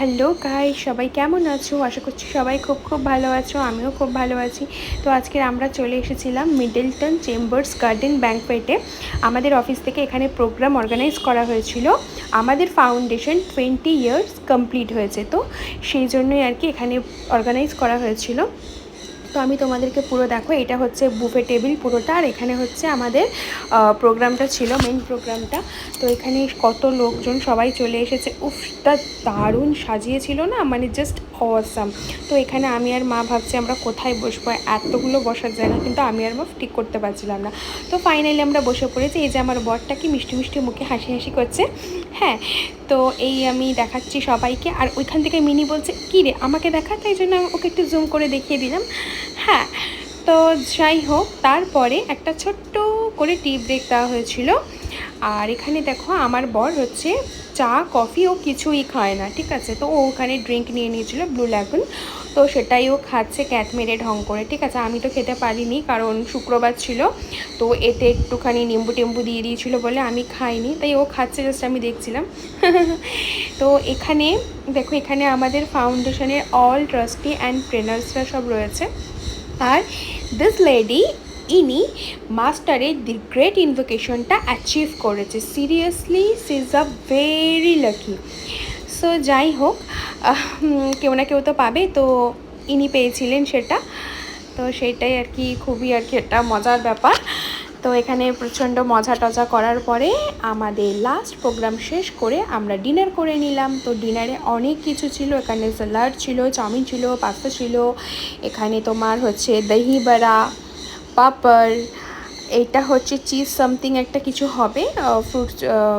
Hello guys, সবাই কেমন আছো? আশা করছি সবাই খুব ভালো আছো। আমিও খুব ভালো আছি। তো আজকে আমরা চলে এসেছিলাম মিডলটন চেম্বার্স গার্ডেন ব্যাংকোয়েটে। আমাদের অফিস থেকে এখানে প্রোগ্রাম অর্গানাইজ করা হয়েছিল। আমাদের ফাউন্ডেশন 20 ইয়ার্স কমপ্লিট হয়েছে, তো সেই জন্যই আর কি এখানে অর্গানাইজ করা হয়েছিল। তো আমি তোমাদেরকে পুরো দেখো, এটা হচ্ছে বুফে টেবিল পুরোটা, আর এখানে হচ্ছে আমাদের প্রোগ্রামটা ছিল, মেন প্রোগ্রামটা। তো এখানে কত লোকজন সবাই চলে এসেছে। উফটা দারুণ সাজিয়েছিল না, মানে জাস্ট অসাম। তো এখানে আমি আর মা ভাবছি আমরা কোথায় বসবো, এতগুলো বসার জায়গা কিন্তু আমি আর মা ঠিক করতে পারছিলাম না। তো ফাইনালি আমরা বসে পড়েছি। এই যে আমার বরটা কি মিষ্টি মিষ্টি মুখে হাসি হাসি করছে। হ্যাঁ, তো এই আমি দেখাচ্ছি সবাইকে, আর ওইখান থেকে মিনি বলছে কী রে আমাকে দেখা, তাই জন্য আমি ওকে একটু জুম করে দেখিয়ে দিলাম। হ্যাঁ, তো যাই হোক, তারপরে একটা ছোট্ট করে টি ব্রেক দেওয়া হয়েছিল। আর এখানে দেখো আমার বর হচ্ছে চা কফি ও কিছুই খায় না, ঠিক আছে। তো ও ওখানে ড্রিঙ্ক নিয়ে নিয়েছিল ব্লু লেগুন, তো সেটাই ও খাচ্ছে ক্যাট মেরে ঢং করে, ঠিক আছে। আমি তো খেতে পারিনি কারণ শুক্রবার ছিল, তো এতে একটুখানি নিম্বু টেম্বু দিয়ে দিয়েছিল বলে আমি খাইনি, তাই ও খাচ্ছে, জাস্ট আমি দেখছিলাম। তো এখানে দেখো, এখানে আমাদের ফাউন্ডেশনের অল ট্রাস্টি অ্যান্ড ট্রেনার্সরা সব রয়েছে। আর দিস লেডি, ইনি মাস্টারের দি গ্রেট ইনভোকেশনটা অ্যাচিভ করেছে। Seriously she is a very lucky. So যাই হোক, কেউ না কেউ তো পাবে, তো ইনি পেয়েছিলেন সেটা। তো সেটাই আর কি, খুবই আর কি একটা মজার ব্যাপার। তো এখানে প্রচণ্ড মজা টজা করার পরে আমাদের লাস্ট প্রোগ্রাম শেষ করে আমরা ডিনার করে নিলাম। তো ডিনারে অনেক কিছু ছিল, এখানে স্যালাড ছিল, চাউমিন ছিল, পাস্তা ছিল, এখানে তোমার হচ্ছে দহি বড়া, পাপড়, এইটা হচ্ছে চিজ সামথিং একটা কিছু হবে, ফ্রুটস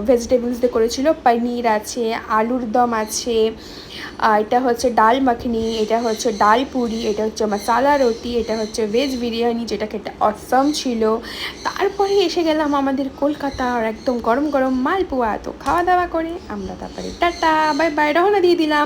ভেজিটেবলস দিয়ে করেছিল, পনির আছে, আলুর দম আছে, এটা হচ্ছে ডাল মাখনি, এটা হচ্ছে ডাল পুরি, এটা হচ্ছে মশালা রুটি, এটা হচ্ছে ভেজ বিরিয়ানি, যেটা খেতে অসম ছিল। তারপরে এসে গেলাম আমাদের কলকাতার একদম গরম গরম মালপোয়া। তো খাওয়া দাওয়া করে আমরা তারপরে টাটা বাই বাই রওনা দিয়ে দিলাম।